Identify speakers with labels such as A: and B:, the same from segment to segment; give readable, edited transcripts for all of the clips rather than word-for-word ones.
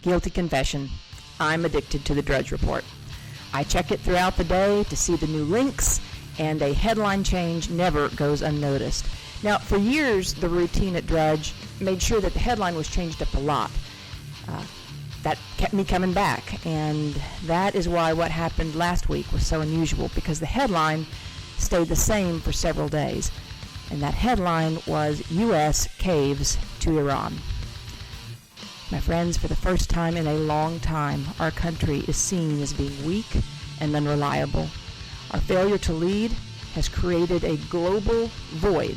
A: Guilty confession, I'm addicted to the Drudge Report. I check it throughout the day to see the new links, and a headline change never goes unnoticed. Now, for years, the routine at Drudge made sure that the headline was changed up a lot. That kept me coming back, and that is why what happened last week was so unusual, because the headline stayed the same for several days, and that headline was U.S. Caves to Iran. My friends, for the first time in a long time, our country is seen as being weak and unreliable. Our failure to lead has created a global void,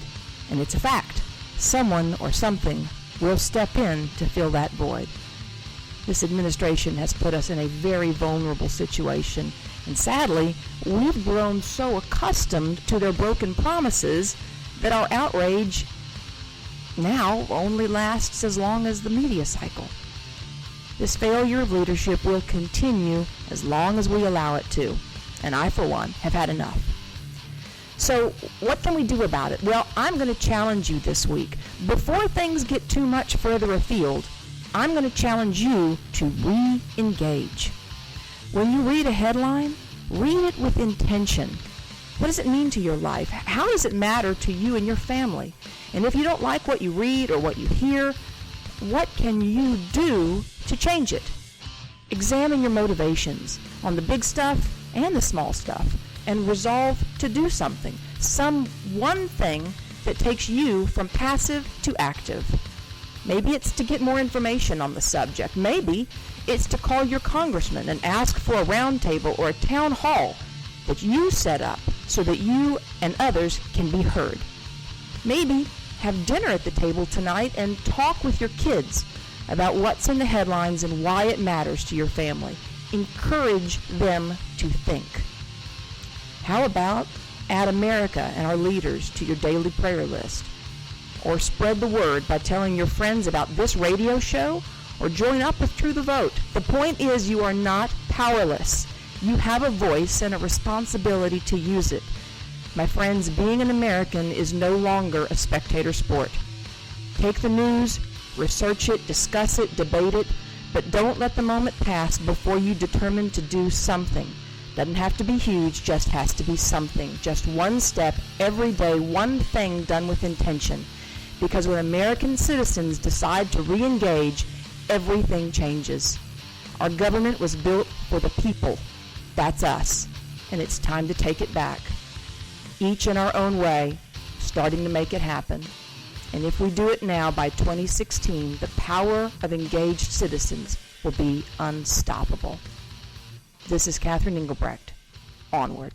A: and it's a fact. Someone or something will step in to fill that void. This administration has put us in a very vulnerable situation, and sadly, we've grown so accustomed to their broken promises that our outrage now only lasts as long as the media cycle. This failure of leadership will continue as long as we allow it to, and I, for one, have had enough. So what can we do about it? Well, I'm going to challenge you this week. Before things get too much further afield, I'm going to challenge you to re-engage. When you read a headline, read it with intention. What does it mean to your life? How does it matter to you and your family? And if you don't like what you read or what you hear, what can you do to change it? Examine your motivations on the big stuff and the small stuff, and resolve to do something. Some one thing that takes you from passive to active. Maybe it's to get more information on the subject. Maybe it's to call your congressman and ask for a roundtable or a town hall that you set up so that you and others can be heard. Maybe have dinner at the table tonight and talk with your kids about what's in the headlines and why it matters to your family. Encourage them to think. How about add America and our leaders to your daily prayer list? Or spread the word by telling your friends about this radio show, or join up with True the Vote. The point is, you are not powerless. You have a voice and a responsibility to use it. My friends, being an American is no longer a spectator sport. Take the news, research it, discuss it, debate it, but don't let the moment pass before you determine to do something. Doesn't have to be huge, just has to be something. Just one step every day, one thing done with intention. Because when American citizens decide to re-engage, everything changes. Our government was built for the people. That's us. And it's time to take it back. Each in our own way, starting to make it happen. And if we do it now, by 2016, the power of engaged citizens will be unstoppable. This is Catherine Englebrecht. Onward.